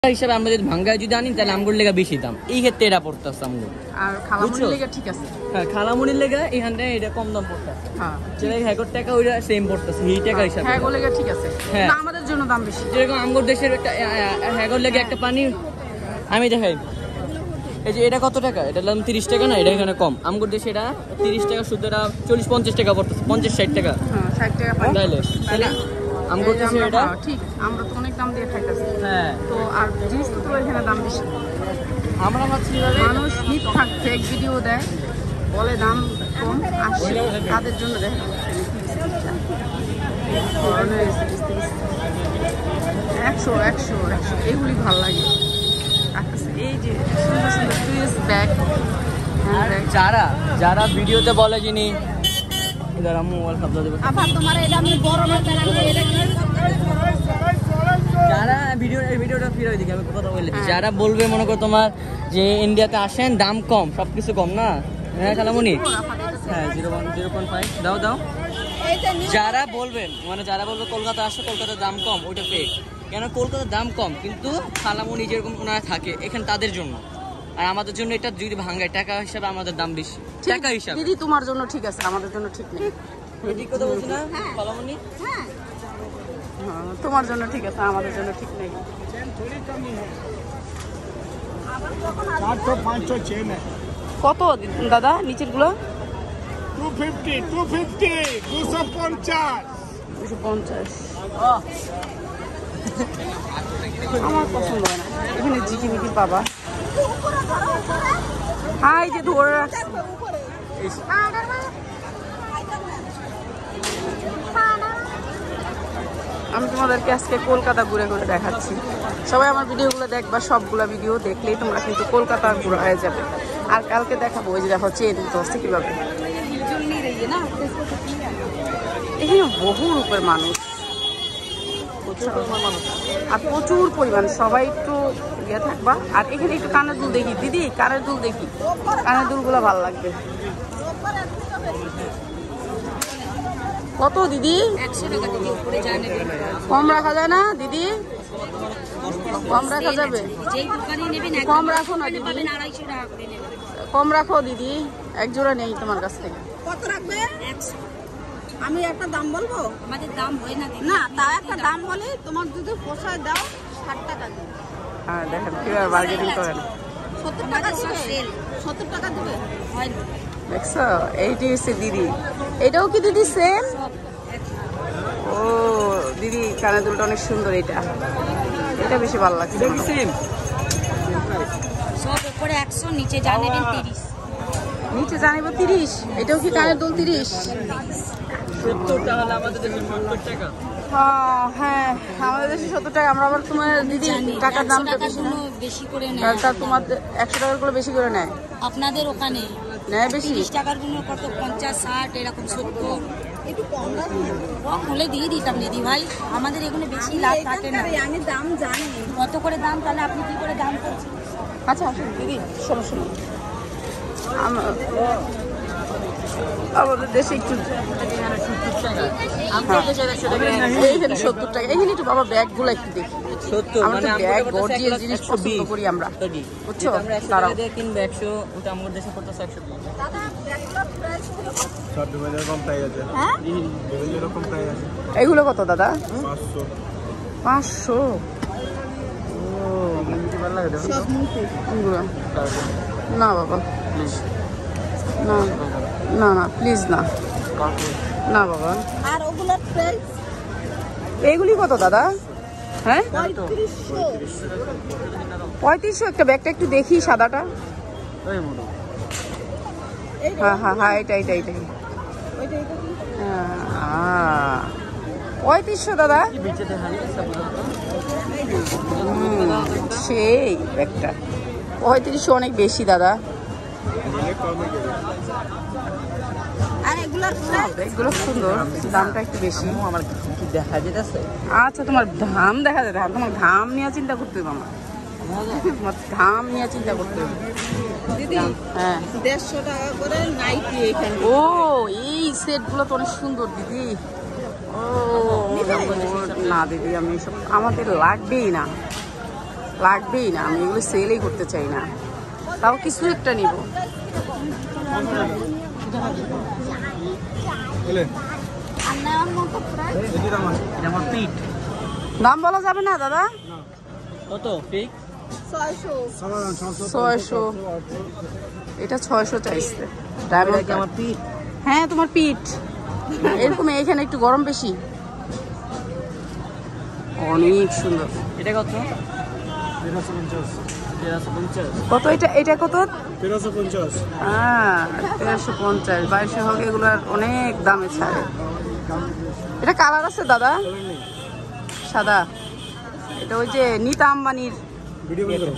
হিসাবে আমরা যদি ভাঙ্গা যদি আনি তাহলে আমগুলোর লেগা বেশি দাম, এই ক্ষেত্রে এটা পড়তেছে আমগুলো। আর খালামুনির লেগা ঠিক আছে, হ্যাঁ খালামুনির লেগা এখানে এটা কম দাম পড়তেছে। হ্যাঁ যেটা হ্যাগর টাকা ওইটা সেম পড়তেছে এই টাকা হিসাবে। হ্যাগর লেগা ঠিক আছে, না আমাদের জন্য দাম বেশি। যেরকম আমগর দেশের একটা হ্যাগর লেগে একটা পানি আমি দেখাই, এই যে এটা কত টাকা, এটা দাম 30 টাকা না, এটা এখানে কম। আমগর দেশে এটা 30 টাকা, শুধু এটা 40-50 টাকা পড়তেছে, 50-60 টাকা। হ্যাঁ 60 টাকা পাই তাহলে আমগর দেশে এটা ঠিক, আমরা তো অনেক দাম দিয়ে খাইতেছি। হ্যাঁ তো আর জিনিসপত্র এখানে দাম বেশি। আমরা ভাবছি মানুষ হিট থাক ফেক ভিডিও দেয়, বলে দাম কম, আসে তাদের জন্য দেয়। একশো এইগুলি ভালো লাগে। এই যে সুন্দর সুন্দর সুইচ ব্যাগ, যারা যারা ভিডিওতে বলে যিনি মোবাইল শব্দ দেবে, যারা ভিডিওটা ফিরে দিকে আমি কথা বলে দিই, যারা বলবে মনে করো তোমার যে ইন্ডিয়াতে আসেন দাম কম, সবকিছু কম না, হ্যাঁ খালামুনি, হ্যাঁ 0.5 দাও দাও, যারা বলবেন মানে যারা বলবে কলকাতা আসে কলকাতার দাম কম, ওইটা ফেক। কেন কলকাতার দাম কম কিন্তু খালামুনি যেরকম ওনারা থাকে এখানে তাদের জন্য, আর আমাদের জন্য এটা যদি ভাঙায় টাকা হিসাবে আমাদের দাম বেশি, টাকা হিসাবে। দিদি তোমার জন্য ঠিক আছে, আমাদের জন্য ঠিক নেই। ঠিক কথা বলছি না খালামুনি? হ্যাঁ তোমার জন্য ঠিক আছে, আমাদের জন্য ঠিক নেই। 400-500 চেন কত দাদা নিচের গুলো? 250 আমার পছন্দ হয় না, এখানে ঝিকিমিকি পাবা। হাই যে ধরে রাখছি, আমি তোমাদেরকে আজকে কলকাতা ঘুরে ঘুরে দেখাচ্ছি। সবাই আমার ভিডিওগুলো দেখবা, সবগুলা ভিডিও দেখলেই তোমরা কিন্তু কলকাতা ঘুরে হয়ে যাবে। আর কালকে দেখাবো ওই যে দেখো চেন ধরছে কিভাবে। এখানে বহু রূপের মানুষ, আর প্রচুর পরিমাণ, সবাই একটু ইয়ে থাকবা। আর এখানে একটু কানের দুল দেখি দিদি, কানের দুল দেখি, কানের দুলগুলো ভালো লাগবে। কত দিদি? 100 টাকা দিদি, উপরে যায় না, কম রাখা যায় না দিদি? কম রাখা যাবে? কম রাখো না দিদি, 250 টাকা করে নেবে, কম রাখো দিদি, এক জোড়া নেই তোমার কাছ থেকে। কত রাখবে? 100। আমি একটা দাম বলবো, আমাদের দাম হয় না না, তা একটা দাম বলে, তোমার যদি পোষায় দাও 60 টাকা দিবে। হ্যাঁ দেখেন কিভাবে বার্গেনিং করেন। 70 টাকা দিবে, 70 টাকা দিবে, হয় না দেখছো? এইটি হচ্ছে দিদি, এটাও কি দিদি সেম? ও দিদি কানের দুলটা অনেক সুন্দর, এটা এটা বেশি ভালো লাগছে। সব উপরে 100, নিচে জানেবেন 30, নিচে জানিব 30। এটাও কি কানের দুল 30? 70 টাকা আমাদের দেশে 70 টাকা। হ্যাঁ আমাদের দেশে 70 টাকা। আমরা আবার তোমার দিদি টাকার দামটা বেশি করে নেয়, তা তোমার 100 টাকার গুলো বেশি করে নেয়। আপনাদের ওখানে নেয় বেশি, 30 টাকার গুলো কত 50, 60 এরকম 70। একটু কম হলে দিয়ে দিতাম দিদি ভাই, আমাদের এখানে বেশি লাভ থাকে না। আমি দাম জানি কত করে দাম, তাহলে আপনি কি করে দাম করছেন? আচ্ছা আসুন দিদি, সমস্যা নেই। আমাদের দেশে একটু 70 টাকা, এখানে একটু বাবা ব্যাগ গুলো একটু দেখি। আমরা তো ব্যাগ গর্জিয়াস জিনিস পছন্দ করি আমরা, বুঝছো? দাঁড়াও কিনবে 100, ওটা আমাদের দেশে পড়তেছে 120। সব বিভিন্ন রকম প্রাইস আছে, হ্যাঁ বিভিন্ন রকম প্রাইস আছে। এগুলো কত দাদা? 500। ও ভালো লাগে কোনগুলো? না বাবা প্লিজ, না না না প্লিজ না, না বাবা। আর ওগুলোর প্রাইস এইগুলি কত দাদা? হ্যাঁ 3500 একটা ব্যাগটা একটু দেখি, সাদাটা। হ্যাঁ হ্যাঁ হ্যাঁ এটা এটা এটা 3500 দাদা, সেই ব্যাগটা 3500 অনেক বেশি দাদা। এগুলো সুন্দর, দামটা একটু বেশি। আমার কি দেখা যেতেছে? আচ্ছা তোমার দাম দেখা যায়, তোমার দাম নিয়ে চিন্তা করতে হবে, আমার তোমার দাম নিয়ে চিন্তা করতে হবে দিদি। হ্যাঁ 150 টাকা করে নাইটি এখানে। ও এই সেট গুলো তো অনেক সুন্দর দিদি। ও না দিদি, আমি সব আমাদের লাগবেই না। লাগবেই না, আমি এগুলো সেলই করতে চাই না, তাও কিছু একটা নিব। এটা আমার পিঠ। দাম বলা যাবে না দাদা? কত পিক? 600। এটা 600 চাইছে। এটা কি আমার পিঠ? হ্যাঁ তোমার পিঠ এরকম, এখানে একটু গরম বেশি। অনেক সুন্দর। এটা কত? 1350 কত এটা? এটা কত? 1350 1350। 2200 হোক, এগুলার অনেক দামে ছাড়ে। এটা কালার আছে দাদা? সাদা। এটা ওই যে নিতা আম্বানির ভিডিও বন্ধ করো।